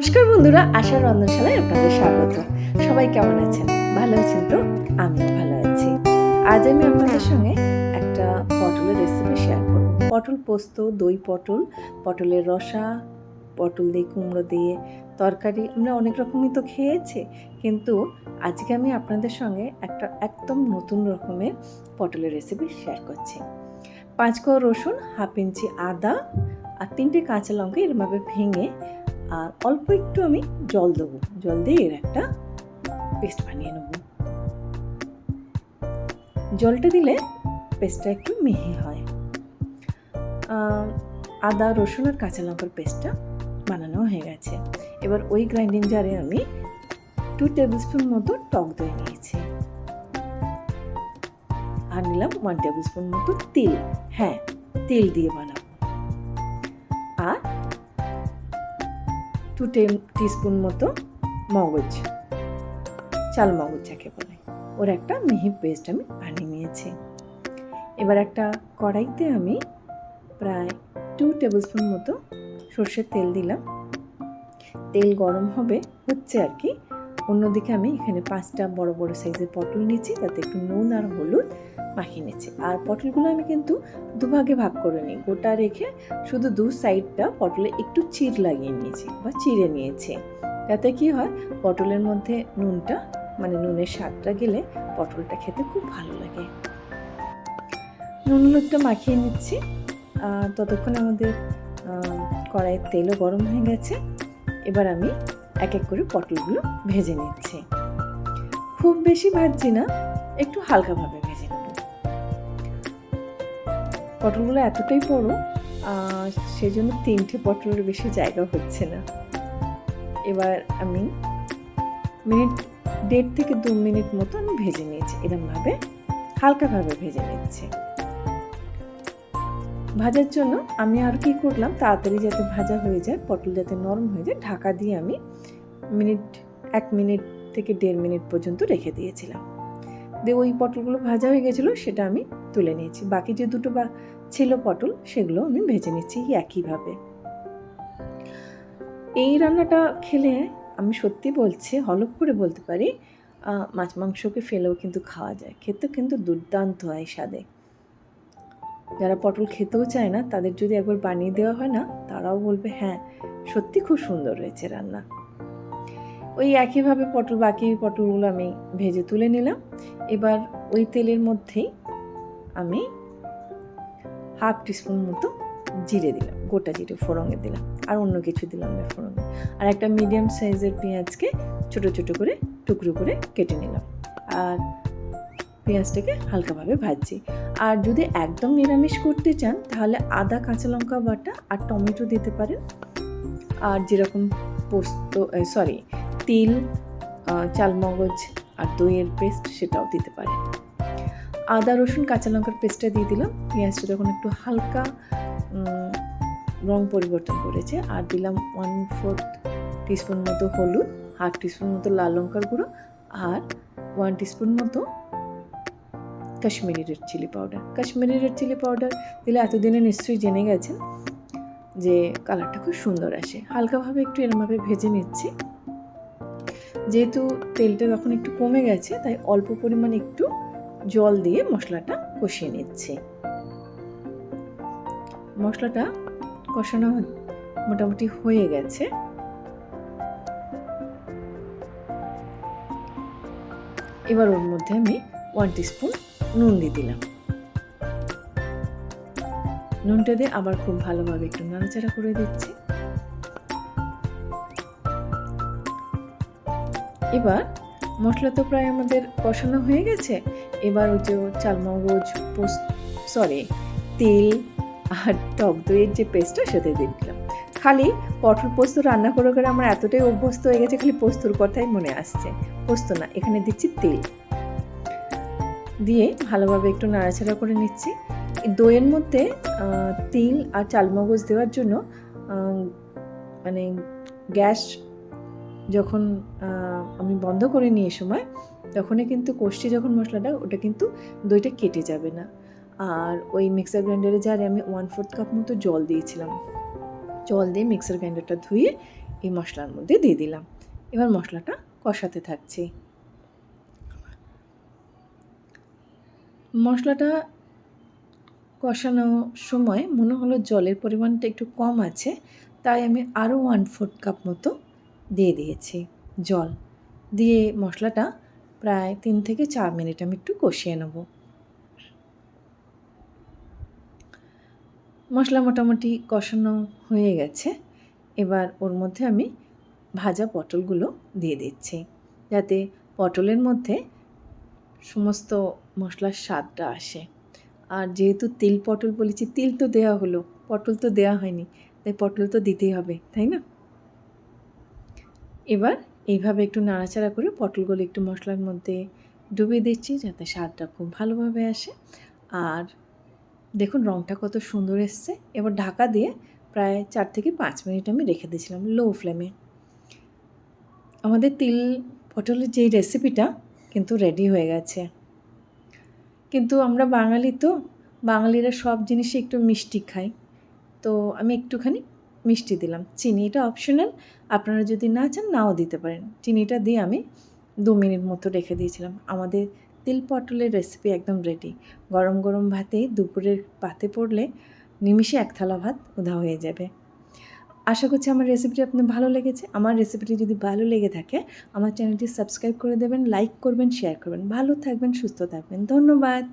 নমস্কার বন্ধুরা, আশার রন্ধনশালায় আপনাদের স্বাগত। সবাই কেমন আছেন? ভালো আছেন তো? আমিও ভালো আছি। আজ আমি আপনাদের সঙ্গে একটা পটলের রেসিপি শেয়ার করব। পটল পোস্ত, দই পটল, পটলের রসা, পটল দিয়ে কুমড়ো দিয়ে তরকারি আমরা অনেক রকমই তো খেয়েছি, কিন্তু আজকে আমি আপনাদের সঙ্গে একটা একদম নতুন রকমের পটলের রেসিপি শেয়ার করছি। 5 কোয়া রসুন, হাফ ইঞ্চি আদা আর 3টে কাঁচা লঙ্কা এরমভাবে ভেঙে আর অল্প একটু আমি জল দেবো, জল দিয়ে এর একটা পেস্ট বানিয়ে নেব। জলটা দিলে পেস্টটা একটু মিহি হয়। আদা রসুন আর কাঁচা লঙ্কার পেস্টটা বানানো হয়ে গেছে। এবার ওই গ্রাইন্ডিং জারে আমি 2 টেবিল স্পুন মতো টক দই নিয়েছি আর নিলাম 1 টেবিল স্পুন মতো তেল। হ্যাঁ, তেল দিয়ে বানাবো। আর 2 টিস্পুন মতো মগজ, চাল মগজ যাকে বলে, ওর একটা মিহি পেস্ট আমি বানিয়ে নিয়েছি। এবার একটা কড়াইতে আমি প্রায় 2 টেবিল স্পুন মতো সর্ষের তেল দিলাম। তেল গরম হচ্ছে আর কি। অন্যদিকে আমি এখানে 5টা বড় বড় সাইজের পটল নিয়েছি, তাতে একটু নুন আর হলুদ মাখিয়ে নিয়েছি। আর পটলগুলো আমি কিন্তু দুভাগে ভাগ করে নিই, গোটা রেখে শুধু দু সাইডটা পটলে একটু চিড় লাগিয়ে নিয়েছি বা চিড়ে নিয়েছি। তাতে কি হয়, পটলের মধ্যে নুনটা মানে নুনের স্বাদটা গেলে পটলটা খেতে খুব ভালো লাগে। নুন হলুদটা মাখিয়ে নিচ্ছি। ততক্ষণ আমাদের কড়াইয়ের তেলও গরম হয়ে গেছে। এবার আমি এক এক করে পটলগুলো ভেজে নিচ্ছি। খুব বেশি ভাজছি না, একটু হালকাভাবে ভেজে নেব। পটলগুলো এতটাই বড়, সেজন্য 3টে পটলের বেশি জায়গা হচ্ছে না। এবার আমি 1.5 থেকে 2 মিনিট মতো আমি ভেজে নিয়েছি। এরকমভাবে হালকাভাবে ভেজে নিচ্ছি। ভাজার জন্য আমি আর কি করলাম, তাড়াতাড়ি যাতে ভাজা হয়ে যায়, পটল যাতে নরম হয়ে যায়, ঢাকা দিয়ে আমি 1 মিনিট থেকে 1.5 মিনিট পর্যন্ত রেখে দিয়েছিলাম। দিয়ে ওই পটলগুলো ভাজা হয়ে গেছিলো, সেটা আমি তুলে নিয়েছি। বাকি যে দুটো ছিল পটল, সেগুলো আমি ভেজে নিচ্ছি একইভাবে। এই রান্নাটা খেলে আমি সত্যি বলছি, হলফ করে বলতে পারি, মাছ মাংসকে ফেলেও কিন্তু খাওয়া যায়। খেতে কিন্তু দুর্দান্ত হয় স্বাদে। যারা পটল খেতেও চায় না, তাদের যদি একবার বানিয়ে দেওয়া হয় না, তারাও বলবে হ্যাঁ, সত্যি খুব সুন্দর হয়েছে রান্না। ওই একইভাবে বাকি পটলগুলো আমি ভেজে তুলে নিলাম। এবার ওই তেলের মধ্যেই আমি হাফ টিস্পুন মতো জিরে দিলাম, গোটা জিরে ফোড়নে দিলাম, আর অন্য কিছু দিলাম না ফোড়নে। আর একটা মিডিয়াম সাইজের পেঁয়াজকে ছোট ছোট করে টুকরো করে কেটে নিলাম, আর পেঁয়াজটাকে হালকাভাবে ভাজছি। আর যদি একদম নিরামিষ করতে চান, তাহলে আদা কাঁচা লঙ্কা বাটা আর টমেটো দিতে পারেন। আর যেরকম তিল, চালমগজ আর দইয়ের পেস্ট, সেটাও দিতে পারেন। আদা রসুন কাঁচা লঙ্কার পেস্টটা দিয়ে দিলাম। পেঁয়াজটা যখন একটু হালকা রং পরিবর্তন করেছে, আর দিলাম 1/4 টিস্পুন মতো হলুদ, হাফ টিস্পুন মতো লাল লঙ্কার গুঁড়ো, আর 1 টিস্পুন মতো Kashmiri red chilli powder. Kashmiri red chilli powder দিলে এতদিনে নিশ্চয়ই জেনে গেছেন যে কালারটা খুব সুন্দর আসে। হালকাভাবে একটু এরমভাবে ভেজে নিচ্ছি। যেহেতু তেলটা যখন একটু কমে গেছে, তাই অল্প পরিমাণে একটু জল দিয়ে মশলাটা কষিয়ে নিচ্ছি। মশলাটা কষানো মোটামুটি হয়ে গেছে। এবার ওর মধ্যে আমি 1 টিস্পুন নুন দিয়ে দিলাম। নুনটা দিয়ে আবার খুব ভালোভাবে একটু নাড়াচাড়া করে দিচ্ছি। এবার মশলা তো প্রায় আমাদের কষানো হয়ে গেছে। এবার ওই যে চালমগজ, তেল আর টক দইয়ের যে পেস্টটা, সেটা দিয়ে দিলাম। খালি পটল পোস্ত রান্না করে করে আমার এতটাই অভ্যস্ত হয়ে গেছে, খালি পোস্তর কথাই মনে আসছে। পোস্ত না, এখানে দিচ্ছি তেল দিয়ে ভালোভাবে একটু নাড়াচাড়া করে নিচ্ছি। দইয়ের মধ্যে তিল আর চালমগজ দেওয়ার জন্য মানে গ্যাস যখন আমি বন্ধ করে নিয়ে সময়, তখনই কিন্তু কষছি যখন মশলাটা, ওটা কিন্তু দইটা কেটে যাবে না। আর ওই মিক্সার গ্রাইন্ডারে জারে আমি 1/4 কাপ মতো জল দিয়েছিলাম। জল দিয়ে মিক্সার গ্রাইন্ডারটা ধুয়ে এই মশলার মধ্যে দিয়ে দিলাম। এবার মশলাটা কষাতে থাকছি। মশলাটা কষানোর সময় মনে হলো জলের পরিমাণটা একটু কম আছে, তাই আমি আরও 1/4 কাপ মতো দিয়ে দিয়েছি জল। দিয়ে মশলাটা প্রায় 3 থেকে 4 মিনিট আমি একটু কষিয়ে নেব। মশলা মোটামুটি কষানো হয়ে গেছে। এবার ওর মধ্যে আমি ভাজা পটলগুলো দিয়ে দিচ্ছি, যাতে পটলের মধ্যে সমস্ত মশলার স্বাদটা আসে। আর যেহেতু তিল পটল বলেছি, তিল তো দেওয়া হলো, পটল তো দেওয়া হয়নি, তাই পটল তো দিতেই হবে, তাই না? এবার এইভাবে একটু নাড়াচাড়া করে পটলগুলো একটু মশলার মধ্যে ডুবিয়ে দিচ্ছি, যাতে স্বাদটা খুব ভালোভাবে আসে। আর দেখুন রঙটা কত সুন্দর এসছে। এবার ঢাকা দিয়ে প্রায় 4 থেকে 5 মিনিট আমি রেখে দিয়েছিলাম লো ফ্লেমে। আমাদের তিল পটলের যেই রেসিপিটা কিন্তু রেডি হয়ে গেছে। কিন্তু আমরা বাঙালি তো, বাঙালিরা সব জিনিসে একটু মিষ্টি খায়, তো আমি একটুখানি মিষ্টি দিলাম। চিনি এটা অপশনাল, আপনারা যদি না চান নাও দিতে পারেন। চিনিটা দিয়ে আমি 2 মিনিট মতো রেখে দিয়েছিলাম। আমাদের তিল পটলের রেসিপি একদম রেডি। গরম গরম ভাতে দুপুরের পাতে পড়লে নিমিষে 1 থালা ভাত উধাও হয়ে যাবে। আশা করছি আমার রেসিপিটি আপনার ভালো লেগেছে। আমার রেসিপিটি যদি ভালো লেগে থাকে আমার চ্যানেলটি সাবস্ক্রাইব করে দেবেন, লাইক করবেন, শেয়ার করবেন। ভালো থাকবেন, সুস্থ থাকবেন। ধন্যবাদ।